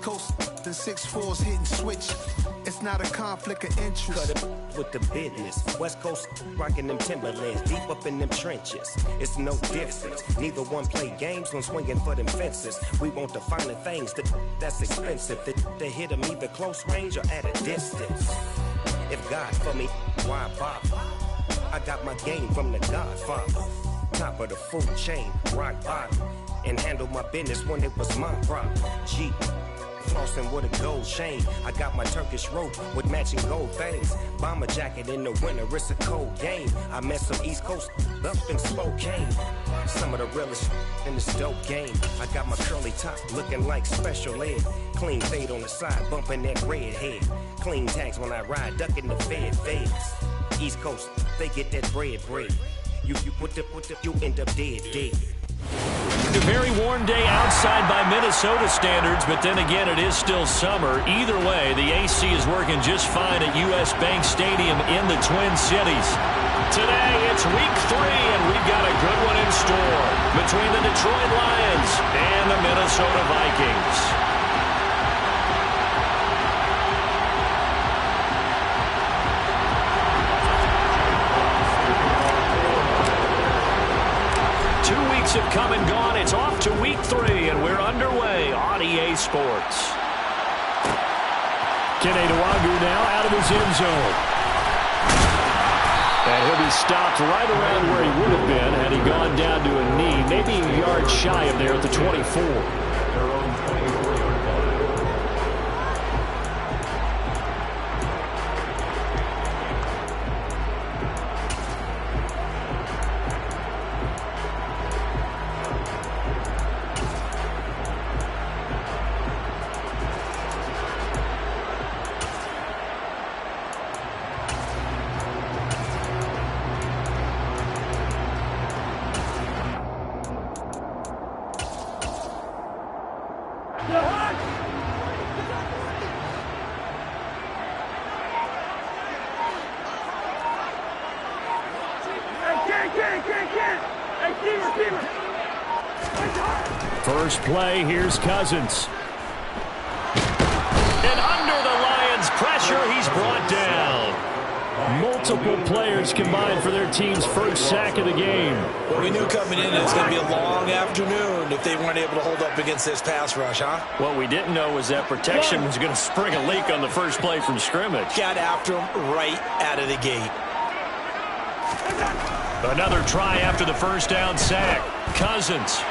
East Coast and 6'4s hitting switch. It's not a conflict of interest. Cut it with the business. West Coast rocking them Timberlands, deep up in them trenches. It's no difference. Neither one play games when swinging for them fences. We want the finer things that's expensive. They hit them either close range or at a distance. If God for me, why bother? I got my game from the Godfather. Top of the food chain, rock bottom. And handle my business when it was my problem. G. Flossing with a gold chain. I got my Turkish rope with matching gold things. Bomber jacket in the winter, it's a cold game. I met some East Coast up in Spokane. Some of the realest in this dope game. I got my curly top looking like special ed. Clean fade on the side, bumping that red head. Clean tags when I ride, ducking the feds. East Coast, they get that bread. You end up dead. A very warm day outside by Minnesota standards, but then again, it is still summer. Either way, the AC is working just fine at U.S. Bank Stadium in the Twin Cities. Today, it's week 3, and we've got a good one in store between the Detroit Lions and the Minnesota Vikings. 2 weeks have come and gone. It's off to week 3, and we're underway on EA Sports. Keneduagu now out of his end zone. And he'll be stopped right around where he would have been had he gone down to a knee, maybe a yard shy of there at the 24. First play, here's Cousins. And under the Lions' pressure, he's brought down. Multiple players combined for their team's first sack of the game. Well, we knew coming in it was going to be a long afternoon if they weren't able to hold up against this pass rush, huh? What we didn't know was that protection was going to spring a leak on the first play from scrimmage. Got after him right out of the gate. Another try after the first down sack. Cousins.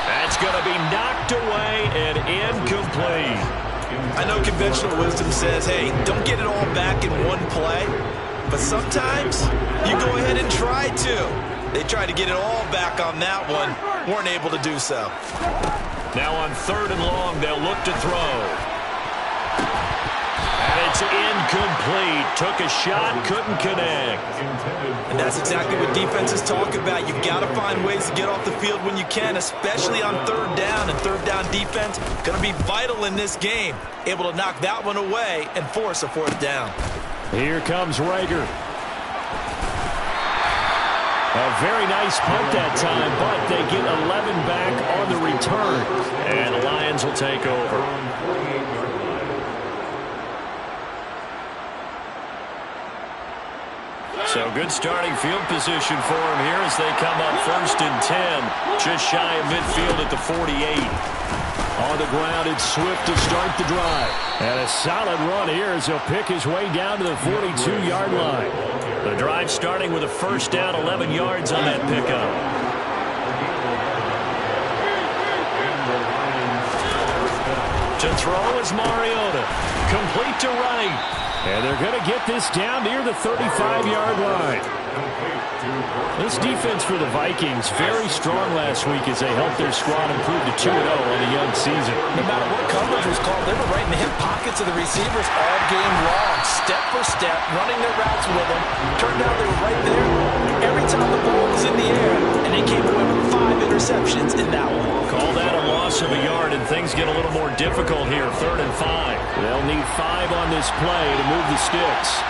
That's going to be knocked away and incomplete. I know conventional wisdom says, hey, don't get it all back in one play. But sometimes you go ahead and try to. They tried to get it all back on that one. Weren't able to do so. Now on 3rd and long, they'll look to throw. And it's incomplete. Took a shot, couldn't connect. And that's exactly what defenses talk about. You've got to find ways to get off the field when you can, especially on 3rd down. And 3rd down defense going to be vital in this game. Able to knock that one away and force a 4th down. Here comes Rager. A very nice punt that time, but they get 11 back on the return. And the Lions will take over. So good starting field position for him here as they come up 1st and 10. Just shy of midfield at the 48. On the ground, it's Swift to start the drive. And a solid run here as he'll pick his way down to the 42-yard line. The drive starting with a first down, 11 yards on that pickup. To throw is Mariota. Complete to Wright. And they're going to get this down near the 35-yard line. This defense for the Vikings, very strong last week as they helped their squad improve to 2-0 on the young season. No matter what coverage was called, they were right in the hip pockets of the receivers all game long, step for step, running their routes with them. Turned out they were right there every time the ball was in the air, and they came away with 5 interceptions in that one. Call that a loss of a yard, and things get a little more difficult here, 3rd and 5. They'll need 5 on this play to move the sticks.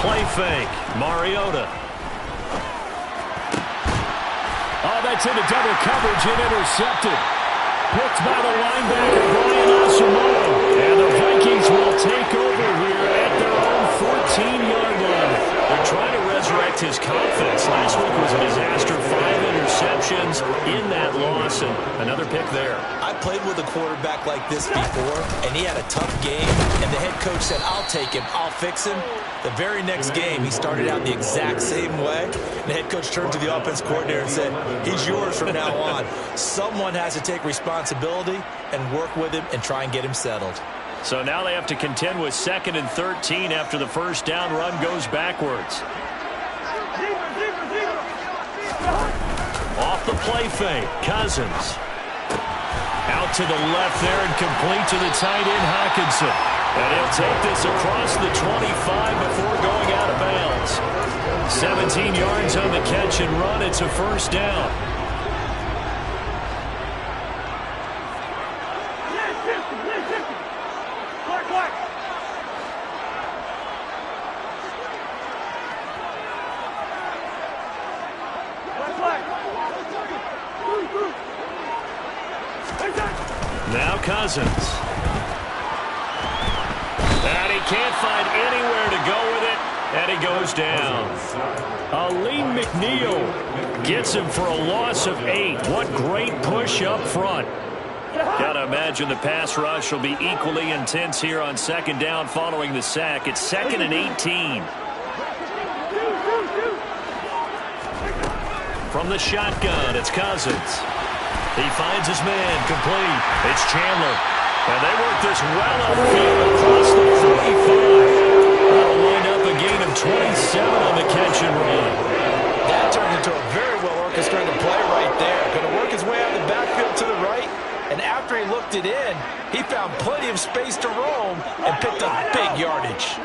Play fake. Mariota. that's into double coverage and intercepted. Picked by the linebacker, Brian Asamoah. And the Vikings will take over here at their own 14-yard line. They're trying to resurrect his confidence. Last week was a disaster. 5 interceptions in that loss, and another pick there. I played with a quarterback like this before, and he had a tough game, and the head coach said, I'll take him, I'll fix him. The very next game, he started out the exact same way. And the head coach turned to the offense coordinator and said, he's yours from now on. Someone has to take responsibility and work with him and try and get him settled. So now they have to contend with 2nd and 13 after the first down run goes backwards. Off the play fake, Cousins. Out to the left there and complete to the tight end, Hockenson. And he'll take this across the 25 before going out of bounds. 17 yards on the catch and run. It's a first down. Now Cousins. And he can't find anywhere to go with it. And he goes down. Aleem McNeil gets him for a loss of 8. What great push up front. Gotta imagine the pass rush will be equally intense here on 2nd down following the sack. It's 2nd and 18. From the shotgun, it's Cousins. He finds his man, complete. It's Chandler. And they work this well upfield across the 45. That'll wind up a gain of 27 on the catch and run. That turned into a very well-orchestrated play right there. Going to work his way out of the backfield to the right. And after he looked it in, he found plenty of space to roam and picked up big yardage.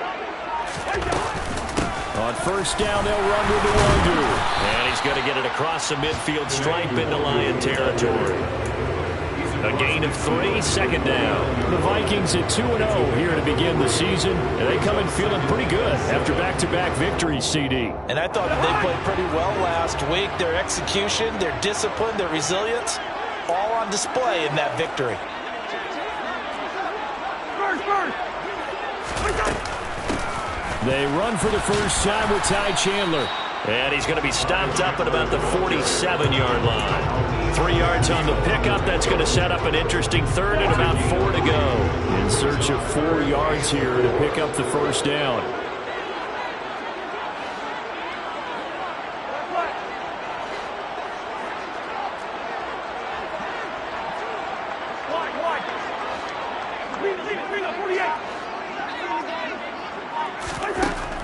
On first down, they'll run with the Wonder. And he's going to get it across the midfield stripe into Lion territory. A gain of 3, 2nd down. The Vikings at 2-0 here to begin the season. And they come in feeling pretty good after back-to-back victories, CD. And I thought they played pretty well last week. Their execution, their discipline, their resilience, all on display in that victory. They run for the first time with Ty Chandler. And he's going to be stopped up at about the 47-yard line. 3 yards on the pickup. That's going to set up an interesting 3rd and about 4 to go. In search of 4 yards here to pick up the first down.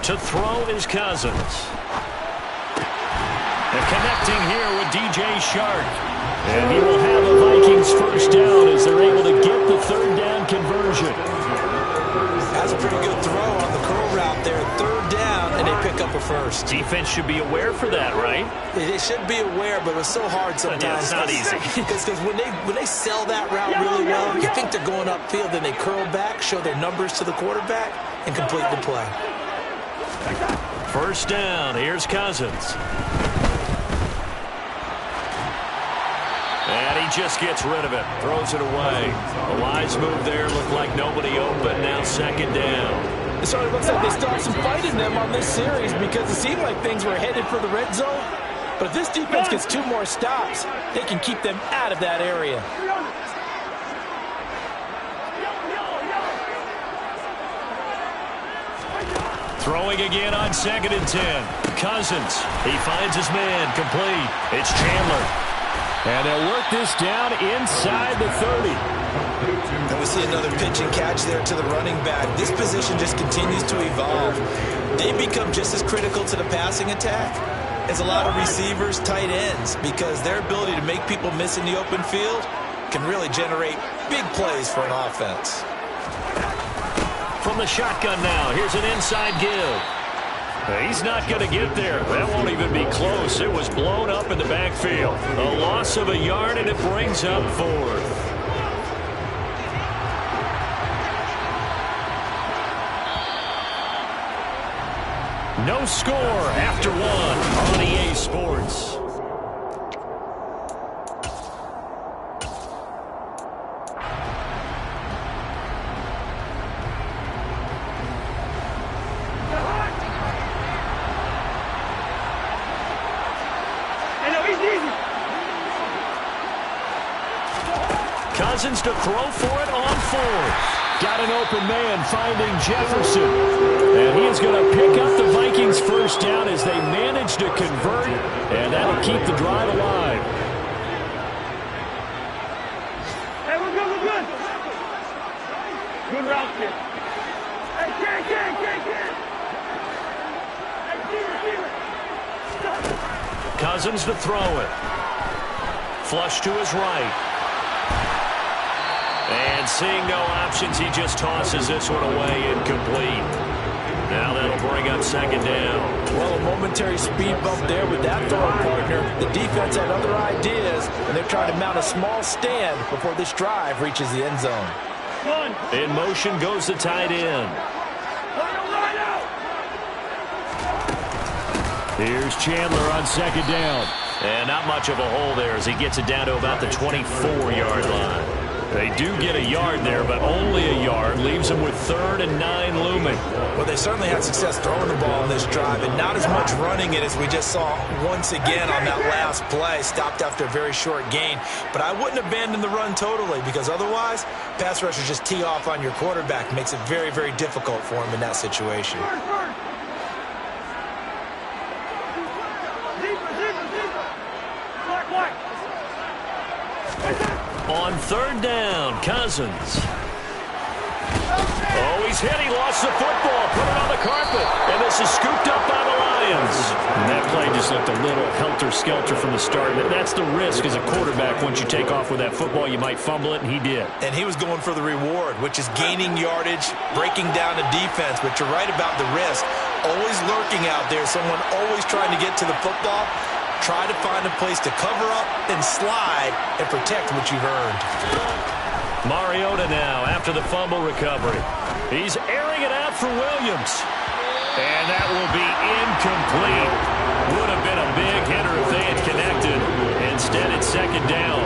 To throw is Cousins. And connecting here with DJ Shark. And he will have a Vikings first down as they're able to get the 3rd down conversion. That's a pretty good throw on the curl route there. 3rd down, and they pick up a first. Defense should be aware for that, right? They should be aware, but it's so hard sometimes. Yeah, it's not easy. Because when they sell that route really well, you think they're going upfield, then they curl back, show their numbers to the quarterback, and complete the play. First down, here's Cousins. And he just gets rid of it, throws it away. A wise move there, looked like nobody open, now 2nd down. It sort of looks like they still have some fight in them on this series because it seemed like things were headed for the red zone. But if this defense gets 2 more stops, they can keep them out of that area. Throwing again on 2nd and 10. Cousins, he finds his man, complete. It's Chandler. And they'll work this down inside the 30. And we see another pitch and catch there to the running back. This position just continues to evolve. They become just as critical to the passing attack as a lot of receivers, tight ends, because their ability to make people miss in the open field can really generate big plays for an offense. From the shotgun now, here's an inside give. He's not going to get there. That won't even be close. It was blown up in the backfield. A loss of a yard, and it brings up 4th. No score after 1 on EA Sports. Cousins to throw for it on fourth. Got an open man finding Jefferson. And he is going to pick up the Vikings first down as they manage to convert. And that'll keep the drive alive. Hey, we're good, we're good. Good route, kid. Hey, kid. Cousins to throw it. Flush to his right. And seeing no options, he just tosses this one away incomplete. Now that'll bring up second down. Well, a momentary speed bump there with that throw partner. The defense had other ideas, and they're trying to mount a small stand before this drive reaches the end zone. In motion goes the tight end. Here's Chandler on second down. And not much of a hole there as he gets it down to about the 24-yard line. They do get a yard there, but only a yard. Leaves them with 3rd and 9 looming. Well, they certainly had success throwing the ball in this drive, and not as much running it as we just saw once again on that last play. Stopped after a very short gain. But I wouldn't abandon the run totally, because otherwise, pass rushers just tee off on your quarterback. Makes it very, very difficult for him in that situation. On 3rd down, Cousins. Oh, he's hit. He lost the football. Put it on the carpet. And this is scooped up by the Lions. And that play just looked a little helter-skelter from the start. That's the risk as a quarterback. Once you take off with that football, you might fumble it, and he did. And he was going for the reward, which is gaining yardage, breaking down the defense. But you're right about the risk. Always lurking out there. Someone always trying to get to the football. Try to find a place to cover up and slide and protect what you've earned. Mariota now after the fumble recovery. He's airing it out for Williams. And that will be incomplete. Would have been a big hitter if they had connected. Instead, it's second down.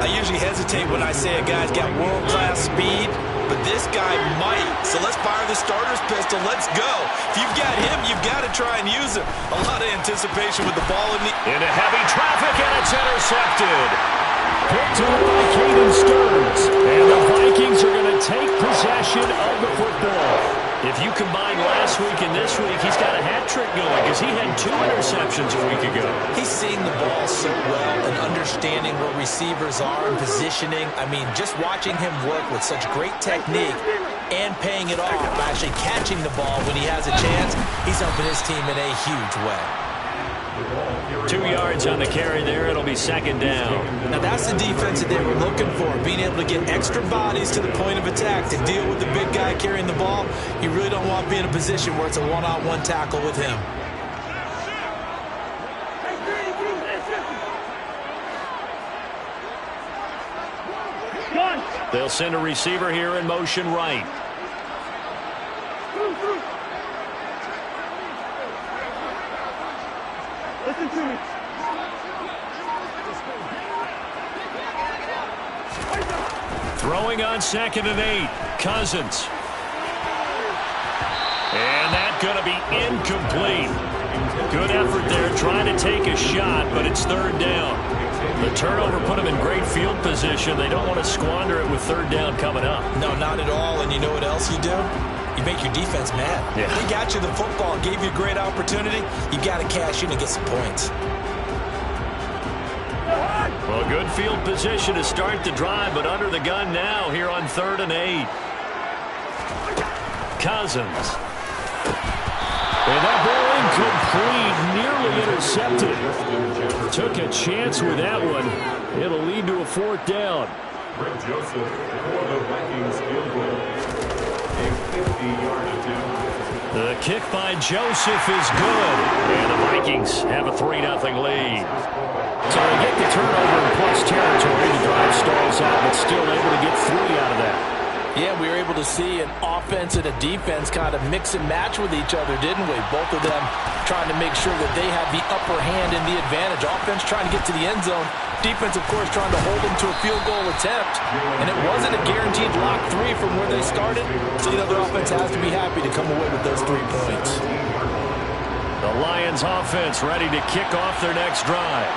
I usually hesitate when I say a guy's got world-class speed, but this guy might. So let's fire the starter's pistol. Let's go. If you've got him, you've got to try and use him. A lot of anticipation with the ball in the... Into heavy traffic, and it's intercepted. Picked up by Caden Stearns. And the Vikings are going to take possession of the football. If you combine last week and this week, he's got a hat trick going because he had 2 interceptions a week ago. He's seeing the ball so well and understanding where receivers are and positioning. I mean, just watching him work with such great technique and paying it off by actually catching the ball when he has a chance, he's helping his team in a huge way. 2 yards on the carry there. It'll be second down. Now that's the defense that they were looking for, being able to get extra bodies to the point of attack to deal with the big guy carrying the ball. You really don't want to be in a position where it's a one-on-one tackle with him. They'll send a receiver here in motion right. Listen to me. Throwing on 2nd and 8. Cousins. And that's going to be incomplete. Good effort there trying to take a shot, but it's 3rd down. The turnover put them in great field position. They don't want to squander it with 3rd down coming up. No, not at all. And you know what else you do? You make your defense mad. Yeah. They got you the football, gave you a great opportunity. You got to cash in and get some points. Well, good field position to start the drive, but under the gun now here on 3rd and 8. Cousins. And that ball incomplete, nearly intercepted. Took a chance with that one. It'll lead to a 4th down. Greg Joseph for the Vikings field goal. A 50-yard attempt. The kick by Joseph is good. And the Vikings have a 3-0 lead. So they get the turnover in plus territory. The drive stalls out, but still able to get 3 out of that. Yeah, we were able to see an offense and a defense kind of mix and match with each other, didn't we? Both of them trying to make sure that they have the upper hand and the advantage. Offense trying to get to the end zone. Defense, of course, trying to hold them to a field goal attempt. And it wasn't a guaranteed lock 3 from where they started. So, their offense has to be happy to come away with those 3 points. The Lions offense ready to kick off their next drive.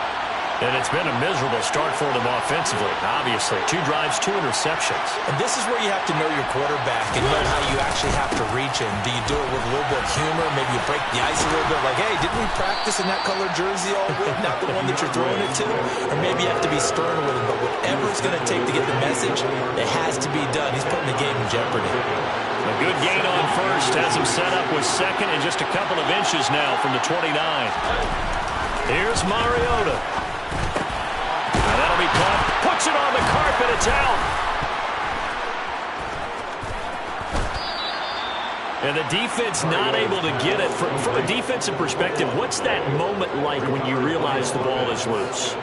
And it's been a miserable start for them offensively, obviously. 2 drives, 2 interceptions. And this is where you have to know your quarterback and know how you actually have to reach him. Do you do it with a little bit of humor? Maybe you break the ice a little bit, like, hey, didn't we practice in that colored jersey all week, not the one that you're throwing it to? Or maybe you have to be stern with him, but whatever it's going to take to get the message, it has to be done. He's putting the game in jeopardy. A good gain on first has him set up with second and just a couple of inches now from the 29. Here's Mariota. And that'll be caught. Puts it on the carpet. It's out. And the defense not able to get it. From a defensive perspective, what's that moment like when you realize the ball is loose?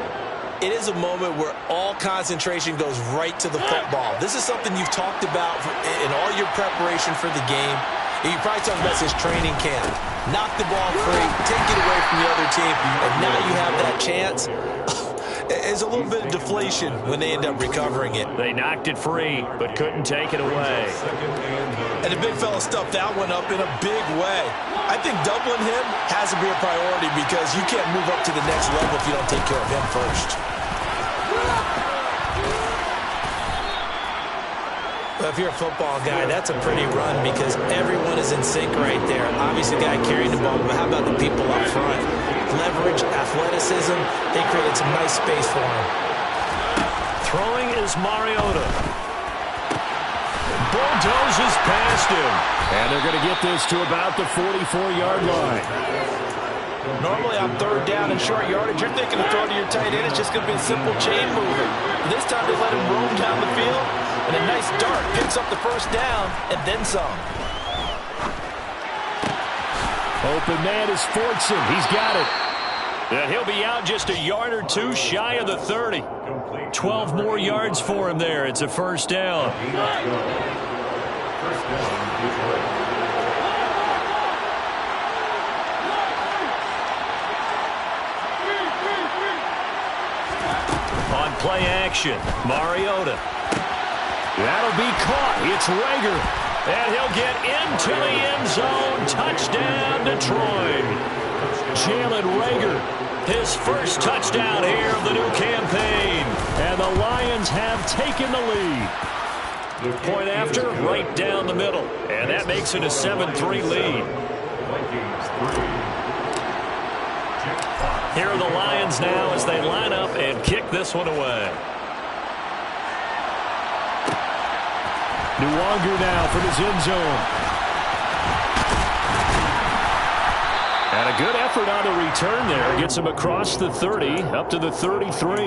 It is a moment where all concentration goes right to the football. This is something you've talked about in all your preparation for the game. And you probably talked about since training camp. Knock the ball free, take it away from the other team, and now you have that chance. It's a little bit of deflation when they end up recovering it. They knocked it free, but couldn't take it away. And the big fella stuffed that one up in a big way. I think doubling him has to be a priority because you can't move up to the next level if you don't take care of him first. Well, if you're a football guy, that's a pretty run because everyone is in sync right there. Obviously, the guy carrying the ball, but how about the people up front? Leverage, athleticism, they created some nice space for him. Throwing is Mariota. Bulldozes past him. And they're going to get this to about the 44-yard line. Normally on third down and short yardage, you're thinking to throw to your tight end. It's just going to be a simple chain mover. This time they let him roam down the field, and a nice dart picks up the first down and then some. Open man is Fortson. He's got it. And he'll be out just a yard or two shy of the 30. 12 more yards for him there. It's a first down. On play action, Mariota. That'll be caught. It's Rager. And he'll get into the end zone. Touchdown, Detroit. Jalen Rager, his first touchdown here of the new campaign. And the Lions have taken the lead. Point after, right down the middle. And that makes it a 7-3 lead. Here are the Lions now as they line up and kick this one away. Nwangu now from his end zone. And a good effort on the return there. Gets him across the 30, up to the 33.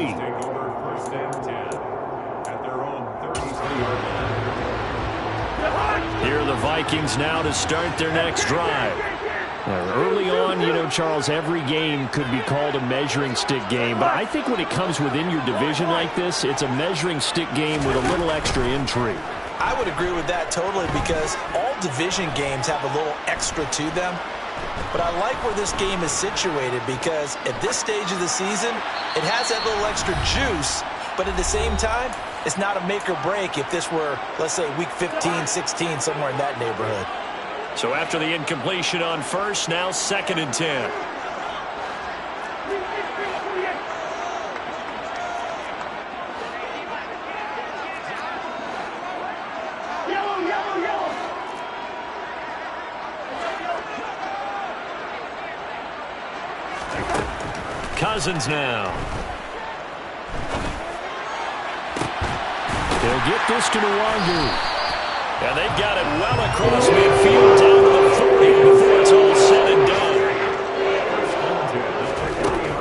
Here are the Vikings now to start their next drive. Early on, you know, Charles, every game could be called a measuring stick game. But I think when it comes within your division like this, it's a measuring stick game with a little extra intrigue. I would agree with that totally because all division games have a little extra to them. But I like where this game is situated because at this stage of the season, it has that little extra juice. But at the same time, it's not a make or break if this were, let's say, week 15, 16, somewhere in that neighborhood. So after the incompletion on first, now 2nd and 10. Cousins now. They'll get this to Nwangu. And they've got it well across midfield down to the 40 before it's all said and done.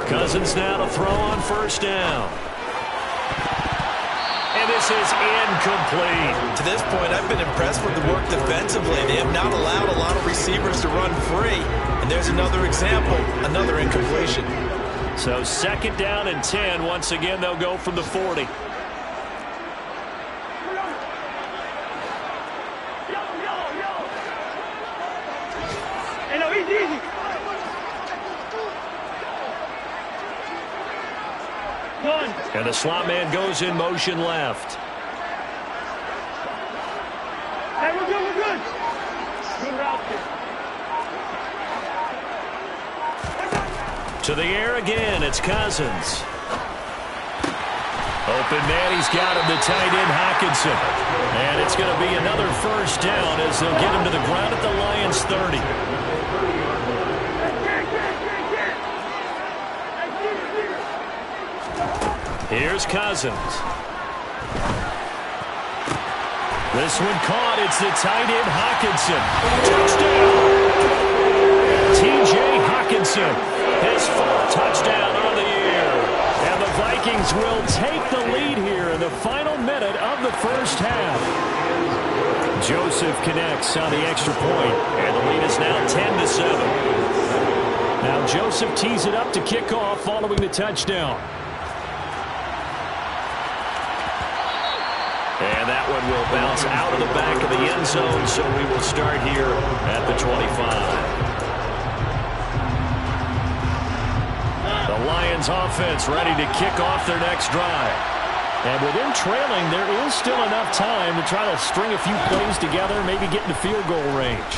Cousins now to throw on first down. And this is incomplete. To this point, I've been impressed with the work defensively. They have not allowed a lot of receivers to run free. And there's another example, another incompletion. So 2nd down and 10. Once again, they'll go from the 40. And the slot man goes in motion left. Hey, we're good, we're good. Good route. To the air again, it's Cousins. Open man, he's got him, the tight end, Hockenson. And it's going to be another first down as they'll get him to the ground at the Lions' 30. Here's Cousins. This one caught. It's the tight end, Hockenson. Touchdown! T.J. Hockenson, his fourth touchdown on the year. And the Vikings will take the lead here in the final minute of the first half. Joseph connects on the extra point, and the lead is now 10-7. Now Joseph tees it up to kick off following the touchdown. And that one will bounce out of the back of the end zone, so we will start here at the 25. The Lions offense ready to kick off their next drive. And with them trailing, there is still enough time to try to string a few plays together, maybe get into field goal range.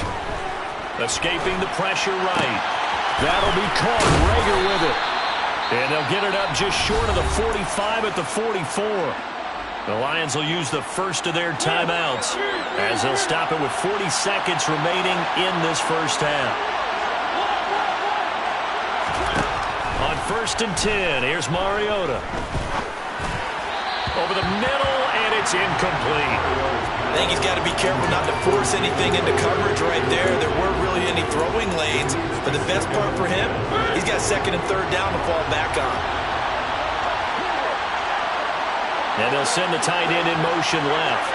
Escaping the pressure right. That'll be caught. Rager with it. And they'll get it up just short of the 45 at the 44. The Lions will use the first of their timeouts as they'll stop it with 40 seconds remaining in this first half. On 1st and 10, here's Mariota. Over the middle, and it's incomplete. I think he's got to be careful not to force anything into coverage right there. There weren't really any throwing lanes, but the best part for him, he's got 2nd and 3rd down to fall back on. And they'll send the tight end in motion left.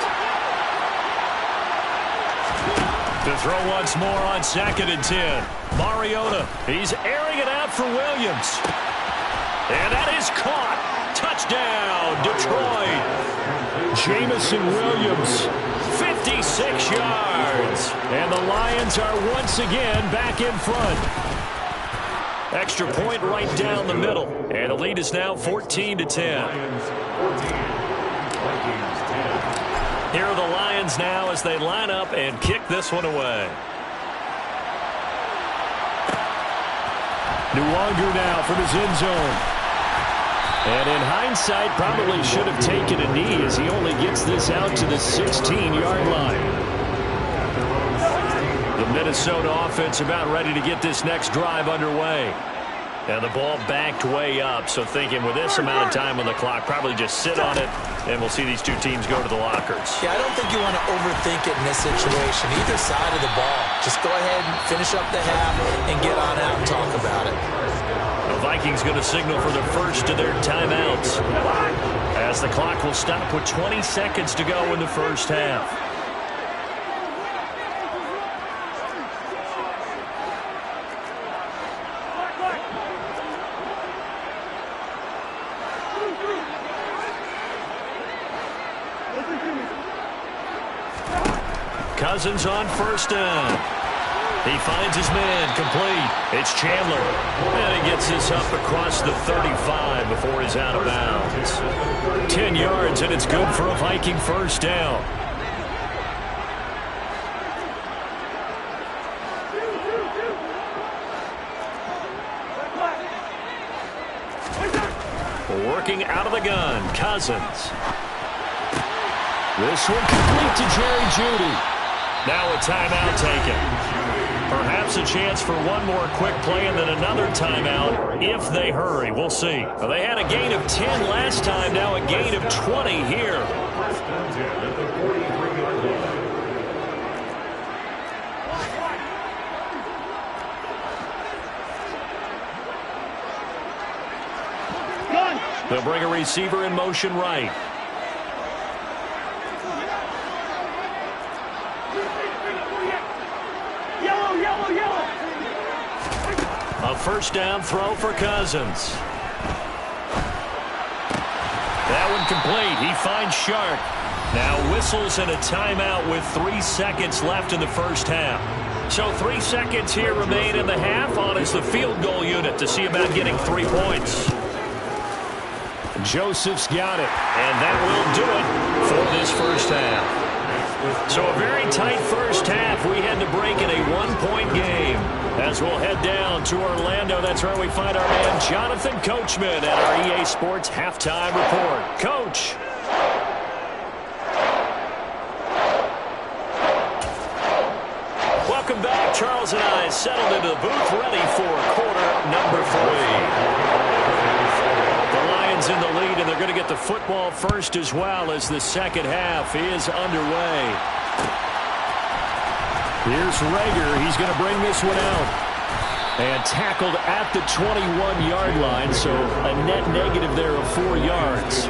To throw once more on 2nd and 10. Mariota, he's airing it out for Williams. And that is caught. Touchdown, Detroit. Jamison Williams, 56 yards. And the Lions are once again back in front. Extra point right down the middle. And the lead is now 14-10. Here are the Lions now as they line up and kick this one away. Nwangu now from his end zone. And in hindsight, probably should have taken a knee as he only gets this out to the 16-yard line. The Minnesota offense about ready to get this next drive underway. And the ball backed way up, so thinking with this amount of time on the clock, probably just sit on it, and we'll see these two teams go to the lockers. Yeah, I don't think you want to overthink it in this situation, either side of the ball. Just go ahead and finish up the half and get on out and talk about it. The Vikings going to signal for the first of their timeouts as the clock will stop with 20 seconds to go in the first half. Cousins on 1st down. He finds his man complete. It's Chandler. And he gets this up across the 35 before he's out of bounds. 10 yards, and it's good for a Viking first down. Working out of the gun, Cousins. This one complete to Jerry Jeudy. Now a timeout taken. Perhaps a chance for one more quick play and then another timeout if they hurry. We'll see. Well, they had a gain of 10 last time, now a gain of 20 here. They'll bring a receiver in motion right. A first down throw for Cousins. That one complete. He finds Shark. Now whistles and a timeout with 3 seconds left in the first half. So 3 seconds here remain in the half. On is the field goal unit to see about getting 3 points. Joseph's got it. And that will do it for this first half. So a very tight first first half. We had to break in a one-point game. As we'll head down to Orlando, that's where we find our man Jonathan Coachman at our EA Sports Halftime Report. Coach. Welcome back. Charles and I settled into the booth, ready for quarter number 3. The Lions in the lead, and they're going to get the football first as well as the second half is underway. Here's Rager. He's going to bring this one out. And tackled at the 21-yard line, so a net negative there of 4 yards.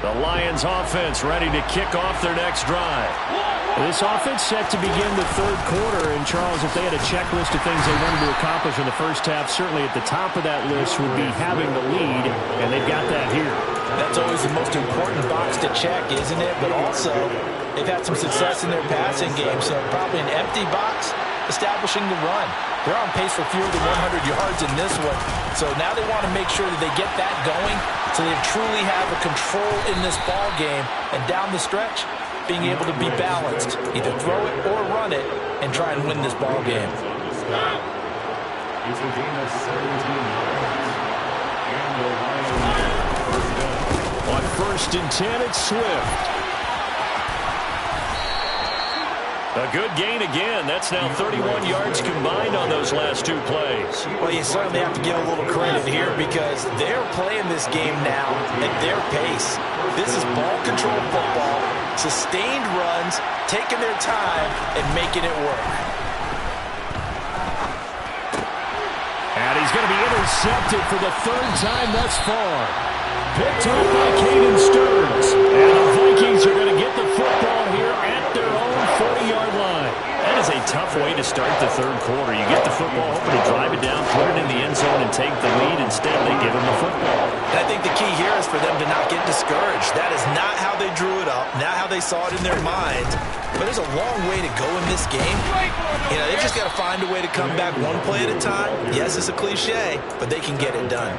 The Lions offense ready to kick off their next drive. This offense set to begin the third quarter. And, Charles, if they had a checklist of things they wanted to accomplish in the first half, certainly at the top of that list would be having the lead, and they've got that here. That's always the most important box to check, isn't it? But also, they've had some success in their passing game, so probably an empty box establishing the run. They're on pace for fewer than 100 yards in this one, so now they want to make sure that they get that going so they truly have a control in this ball game, and down the stretch, being able to be balanced, either throw it or run it, and try and win this ball game. It's a gain of 17 yards. And the Lions first down. On 1st and 10, it's Swift. A good gain again. That's now 31 yards combined on those last 2 plays. Well, you certainly have to give a little credit here because they're playing this game now at their pace. This is ball control football, sustained runs, taking their time, and making it work. And he's going to be intercepted for the 3rd time thus far. Picked up by Caden Stearns. And the Vikings are going to get the football here at their own 40-yard line. That is a tough way to start the third quarter. You get the football, hoping to drive it down, put it in the end zone, and take the lead. Instead, they give them the football. And I think the key here is for them to not get discouraged. That is not how they drew it up, not how they saw it in their mind. But there's a long way to go in this game. You know, they've just got to find a way to come back one play at a time. Yes, it's a cliche, but they can get it done.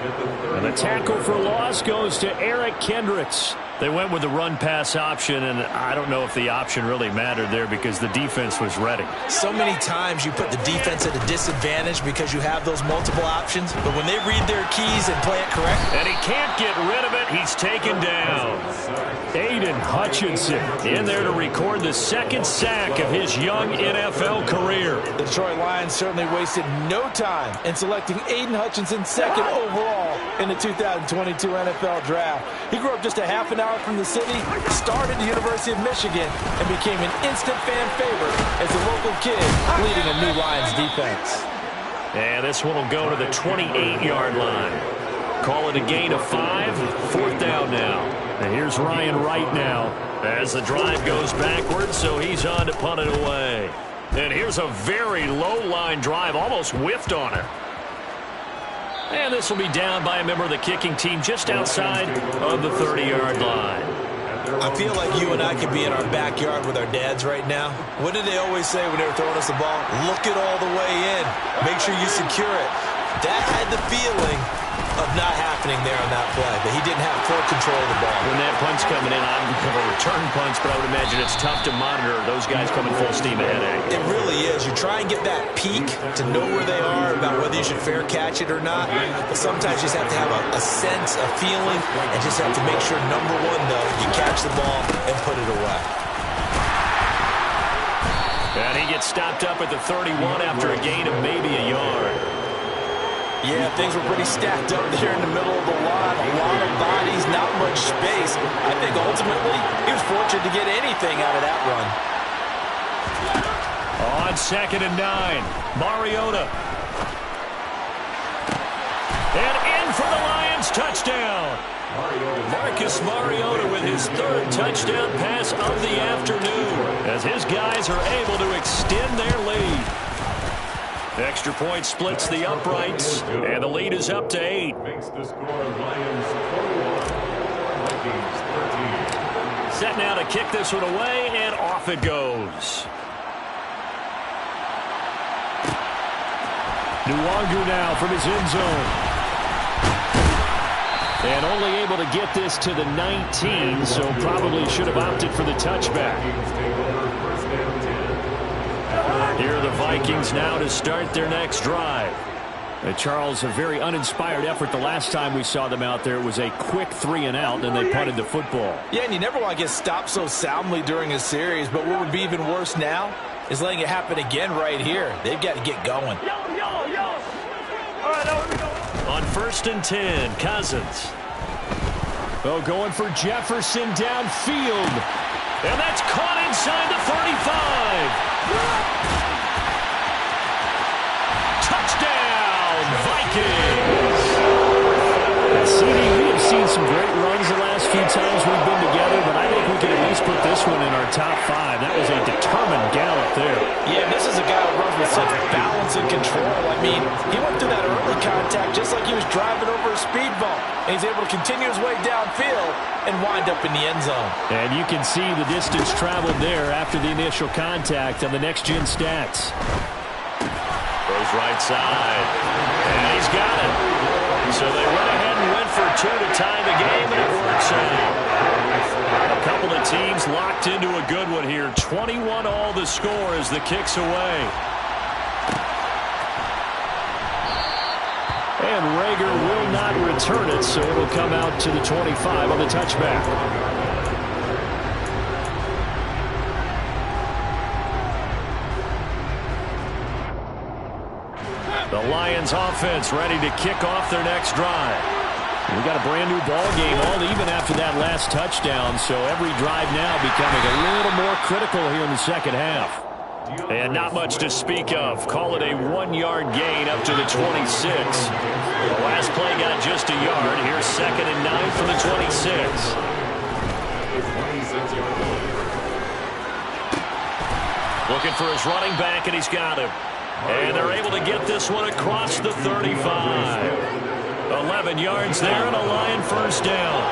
And the tackle for loss goes to Eric Kendricks. They went with the run-pass option, and I don't know if the option really mattered there because the defense was ready. So many times you put the defense at a disadvantage because you have those multiple options, but when they read their keys and play it correct. And he can't get rid of it. He's taken down. Aiden Hutchinson in there to record the 2nd sack of his young NFL career. The Detroit Lions certainly wasted no time in selecting Aiden Hutchinson 2nd overall in the 2022 NFL Draft. He grew up just a half an hour from the city, started the University of Michigan, and became an instant fan favorite as a local kid leading a new Lions defense. And this one will go to the 28-yard line. Call it a gain of 5, 4th down now. And here's Ryan Wright now as the drive goes backwards, so he's on to punt it away. And here's a very low-line drive, almost whiffed on it. And this will be down by a member of the kicking team just outside of the 30-yard line. I feel like you and I could be in our backyard with our dads right now. What did they always say when they were throwing us the ball? Look it all the way in. Make sure you secure it. That had the feeling of not happening there on that play, but he didn't have full control of the ball. When that punt's coming in, I'm going to return punts, but I would imagine it's tough to monitor those guys coming full steam ahead. It really is. You try and get that peak to know where they are about whether you should fair catch it or not, but sometimes you just have to have a sense, a feeling, and just have to make sure, number one, though, you catch the ball and put it away. And he gets stopped up at the 31 after a gain of maybe a yard. Yeah, things were pretty stacked up there in the middle of the lot. A lot of bodies, not much space. I think ultimately he was fortunate to get anything out of that run. On 2nd and 9, Mariota. And in for the Lions, touchdown. Marcus Mariota with his 3rd touchdown pass of the afternoon as his guys are able to extend their lead. Extra point splits the uprights, and the lead is up to 8. Makes the score Lions 41, Vikings 13. Set now to kick this one away, and off it goes. Nwangu now from his end zone. And only able to get this to the 19, so probably should have opted for the touchback. Here are the Vikings now to start their next drive. Charles, a very uninspired effort the last time we saw them out there. It was a quick 3-and-out, and they punted the football. Yeah, and you never want to get stopped so soundly during a series, but what would be even worse now is letting it happen again right here. They've got to get going. On 1st and 10, Cousins. Oh, going for Jefferson downfield. And that's caught inside the 35. Touchdown, Vikings. CD, we have seen some great runs the last few times we've been together, but I think we can at least put this one in our top 5. That was a determined gallop there. Yeah, this is a guy who runs with such balance and control. I mean, he went through that early contact just like he was driving over a speed bump. And he's able to continue his way downfield and wind up in the end zone. And you can see the distance traveled there after the initial contact on the next-gen stats. Goes right side. And he's got it. So they went ahead and went for 2 to tie the game, and it works out. A couple of teams locked into a good one here. 21 all the score as the kick's away. And Rager will not return it, so it'll come out to the 25 on the touchback. The Lions offense ready to kick off their next drive. We got a brand new ball game all even after that last touchdown, so every drive now becoming a little more critical here in the second half. And not much to speak of. Call it a 1-yard gain up to the 26. The last play got just a yard. Here's 2nd and 9 from the 26. Looking for his running back, and he's got him. And they're able to get this one across the 35. 11 yards there and a Lion first down.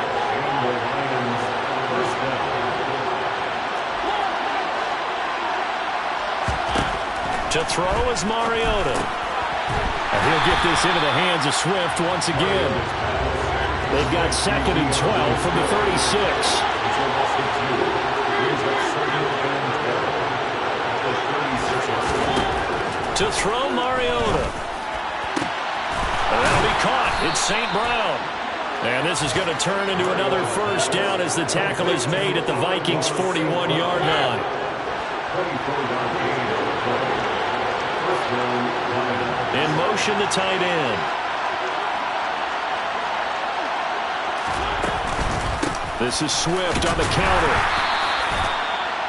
To throw is Mariota. And he'll get this into the hands of Swift once again. They've got 2nd and 12 from the 36. To throw Mariota. And that'll be caught. It's St. Brown. And this is going to turn into another first down as the tackle is made at the Vikings' 41-yard line. In motion, the tight end. This is Swift on the counter.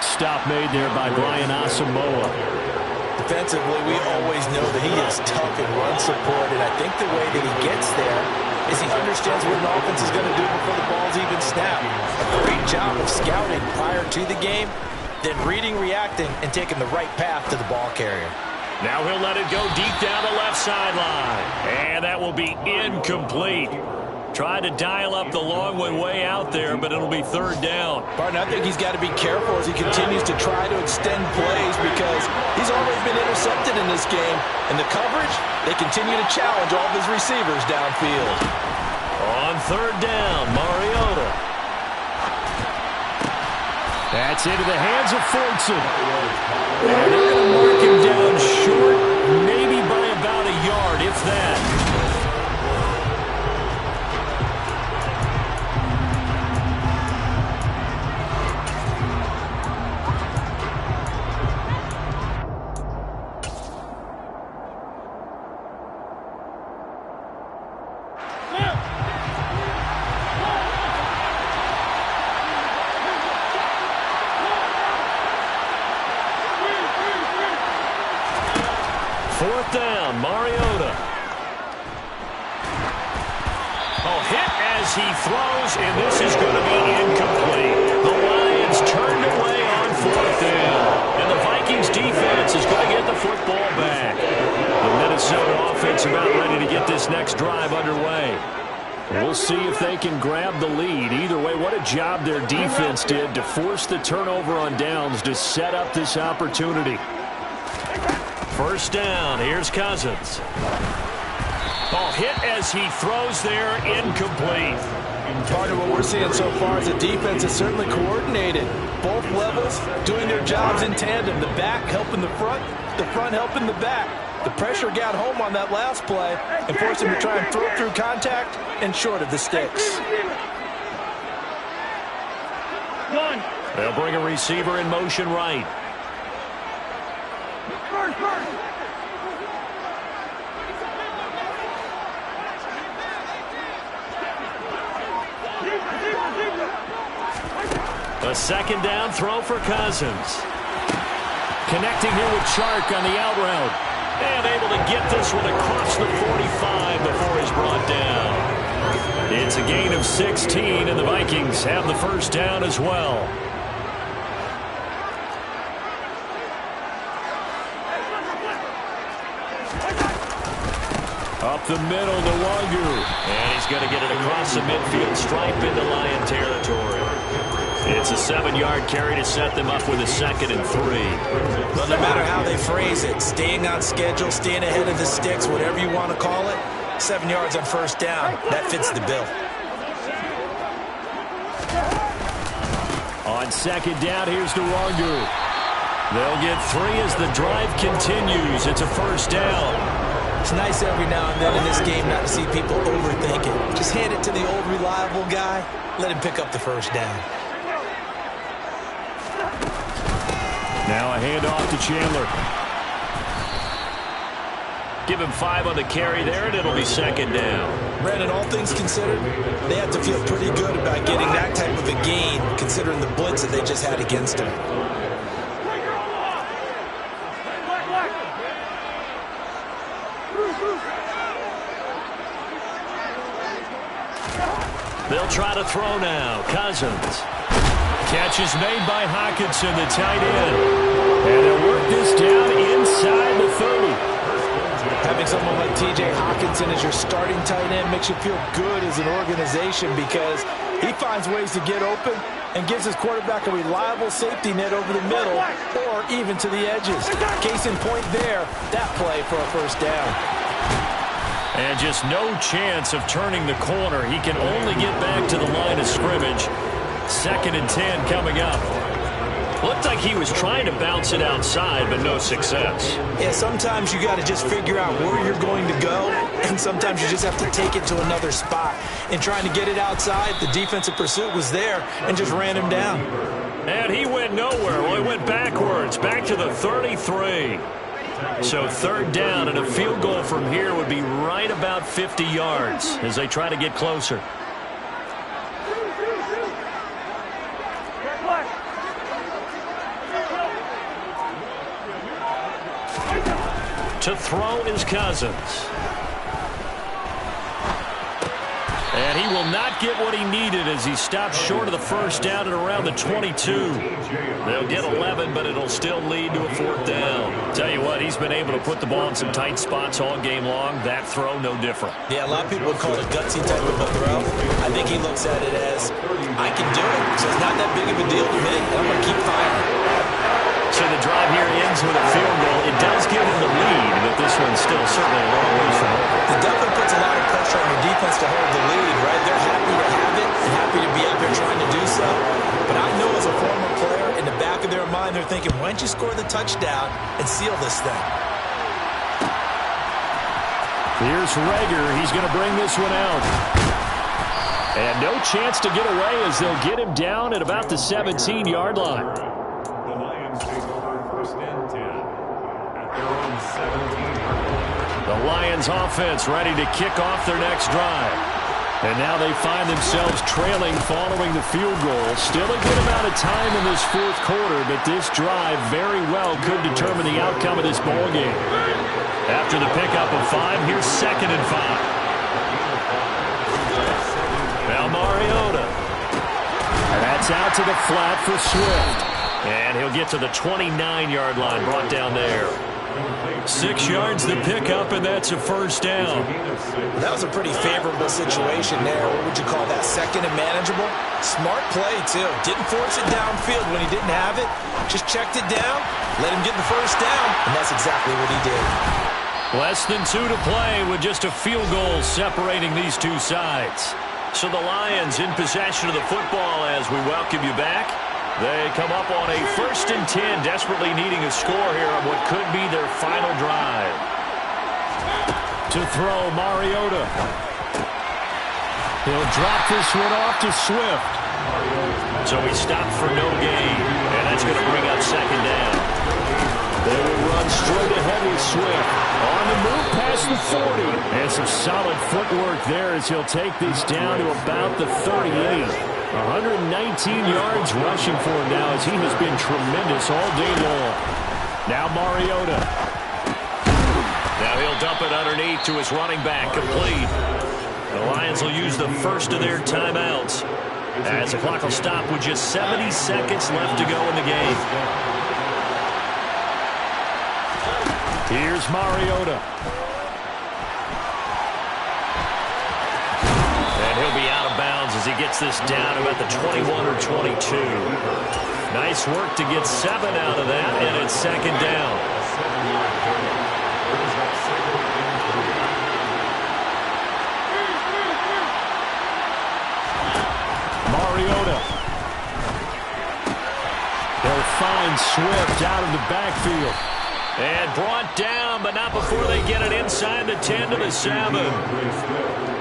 Stop made there by Brian Asamoah. Defensively, we always know that he is tough and run support, and I think the way that he gets there is he understands what an offense is going to do before the ball's even snapped. A great job of scouting prior to the game, then reading, reacting, and taking the right path to the ball carrier. Now he'll let it go deep down the left sideline. And that will be incomplete. Tried to dial up the long one way out there, but it'll be 3rd down. Barton, I think he's got to be careful as he continues to try to extend plays because he's already been intercepted in this game. And the coverage, they continue to challenge all of his receivers downfield. On 3rd down, Mariota. That's into the hands of Fortson. And they're going to mark him down short, maybe by about a yard, if that. Down, Mariota. Oh, hit as he throws, and this is going to be incomplete. The Lions turned away on 4th down, and the Vikings defense is going to get the football back. The Minnesota offense about ready to get this next drive underway. We'll see if they can grab the lead. Either way, what a job their defense did to force the turnover on downs to set up this opportunity. 1st down, here's Cousins. Oh, hit as he throws there, incomplete. Part of what we're seeing so far is the defense is certainly coordinated. Both levels doing their jobs in tandem. The back helping the front helping the back. The pressure got home on that last play and forced him to try and throw through contact and short of the sticks. They'll bring a receiver in motion right. A second down throw for Cousins. Connecting here with Chark on the out route. And able to get this one across the 45 before he's brought down. It's a gain of 16, and the Vikings have the first down as well. Up the middle to Wangu. And he's going to get it across the midfield stripe into Lion territory. It's a 7-yard carry to set them up with a 2nd and 3. Well, no matter how they phrase it, staying on schedule, staying ahead of the sticks, whatever you want to call it, 7 yards on first down, that fits the bill. On 2nd down, here's Wangu. They'll get 3 as the drive continues. It's a first down. It's nice every now and then in this game not to see people overthink it. Just hand it to the old reliable guy. Let him pick up the first down. Now a handoff to Chandler. Give him 5 on the carry there, and it'll be 2nd down. Brandon, all things considered, they have to feel pretty good about getting that type of a gain, considering the blitz that they just had against them. They'll try to throw now. Cousins. Catch is made by Hockenson, the tight end. And they'll work this down inside the 30. Having someone like T.J. Hockenson as your starting tight end makes you feel good as an organization because he finds ways to get open and gives his quarterback a reliable safety net over the middle or even to the edges. Case in point there, that play for a first down. And just no chance of turning the corner. He can only get back to the line of scrimmage. 2nd and 10 coming up. Looked like he was trying to bounce it outside, but no success. Yeah, sometimes you got to just figure out where you're going to go, and sometimes you just have to take it to another spot. In trying to get it outside, the defensive pursuit was there and just ran him down. And he went nowhere. Well, he went backwards, back to the 33. So 3rd down, and a field goal from here would be right about 50 yards as they try to get closer. To throw is Cousins. And he will not get what he needed as he stops short of the first down at around the 22. They'll get 11, but it'll still lead to a 4th down. Tell you what, he's been able to put the ball in some tight spots all game long. That throw, no different. Yeah, a lot of people would call it a gutsy type of a throw. I think he looks at it as, I can do it, so it's not that big of a deal to me. I'm going to keep firing. So the drive here ends with a field goal. It does give him the lead, but this one's still certainly a long ways from over. It definitely puts a lot of pressure on your defense to hold the lead, right? They're happy to have it and happy to be out there trying to do so. But I know as a former player, in the back of their mind, they're thinking, why don't you score the touchdown and seal this thing? Here's Rager. He's going to bring this one out. And no chance to get away as they'll get him down at about the 17-yard line. The Lions take over 1st and 10 at their own 17. The Lions offense ready to kick off their next drive. And now they find themselves trailing following the field goal. Still a good amount of time in this 4th quarter, but this drive very well could determine the outcome of this ball game. After the pickup of 5, here's 2nd and 5. Now Mariota. And that's out to the flat for Swift. And he'll get to the 29-yard line, brought down there. 6 yards the pickup, and that's a first down. That was a pretty favorable situation there. What would you call that? 2nd and manageable? Smart play, too. Didn't force it downfield when he didn't have it. Just checked it down, let him get the first down, and that's exactly what he did. Less than 2 to play with just a field goal separating these two sides. So the Lions in possession of the football as we welcome you back. They come up on a 1st and 10, desperately needing a score here on what could be their final drive. To throw, Mariota. He'll drop this one off to Swift. So he stopped for no gain, and that's going to bring up 2nd down. They will run straight ahead with Swift. On the move past the 40. And some solid footwork there as he'll take this down to about the 38. 119 yards rushing for him now as he has been tremendous all day long. Now Mariota. Now he'll dump it underneath to his running back, complete. The Lions will use the first of their timeouts as the clock will stop with just 70 seconds left to go in the game. Here's Mariota. And he'll be out of bounds as he gets this down about the 21 or 22. Nice work to get 7 out of that, and it's 2nd down. Mariota. They'll find Swift out of the backfield. And brought down, but not before they get it inside the 10 to the 7.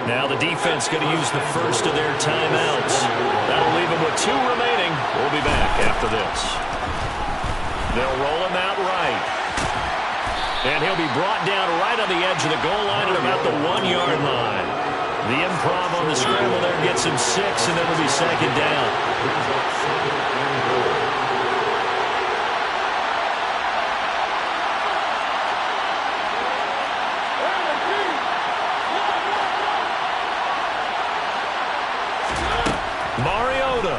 Now the defense going to use the first of their timeouts. That'll leave them with 2 remaining. We'll be back after this. They'll roll him out right. And he'll be brought down right on the edge of the goal line at about the 1-yard line. The improv on the scramble there gets him 6, and then it'll be 2nd down. Mariota.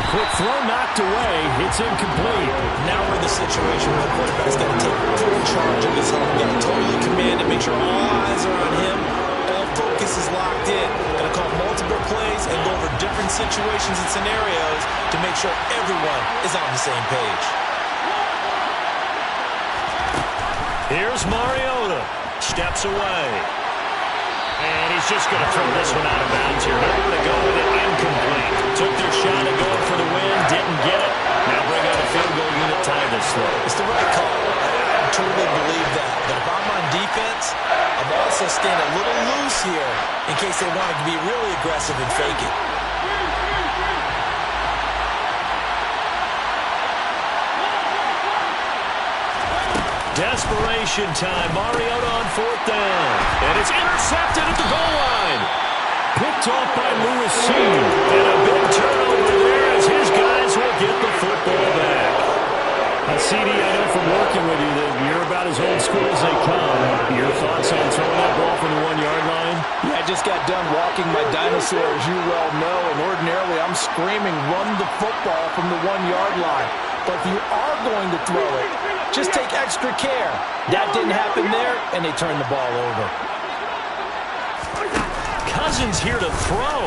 Quick throw knocked away. It's incomplete. Now we're in the situation where the quarterback's got to take full charge of his own. Got to totally command it, make sure all eyes are on him. All focus is locked in. Got to call multiple plays and go over different situations and scenarios to make sure everyone is on the same page. Here's Mariota. Steps away. And he's just going to throw this one out of bounds here. They're going to go with it incomplete. Took their shot at going for the win, didn't get it. Now bring out a field goal unit, tie this though. It's the right call. I totally believe that. But if I'm on defense, I'm also staying a little loose here in case they want to be really aggressive and fake it. Desperation time. Mariota on 4th down. And it's intercepted at the goal line. Picked off by Lewis Seed. And a big turnover there as his guys will get the football back. CD, I know from working with you that you're about as old school as they come. Your thoughts on throwing that ball from the 1-yard line? Yeah, I just got done walking my dinosaur, as you well know, and ordinarily I'm screaming, run the football from the 1-yard line. But if you are going to throw it, just take extra care. That didn't happen there, and they turned the ball over. Cousins here to throw.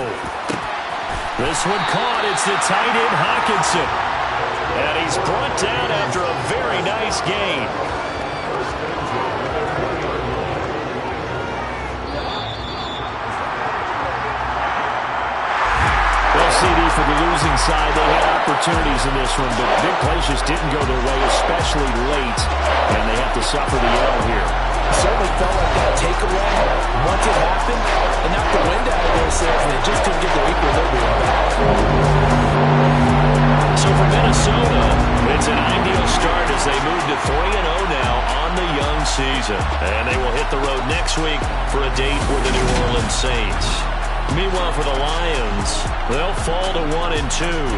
This one caught. It's the tight end, Hockenson. And he's brought down after a very nice gain. Well, CD, for the losing side, they had opportunities in this one, but big plays just didn't go their way, especially late, and they have to suffer the L here. It certainly felt like that takeaway, once it happened, and knocked the wind out of their sails, and they just couldn't get their equilibrium back. So for Minnesota, it's an ideal start as they move to 3-0 now on the young season. And they will hit the road next week for a date with the New Orleans Saints. Meanwhile, for the Lions, they'll fall to 1-2.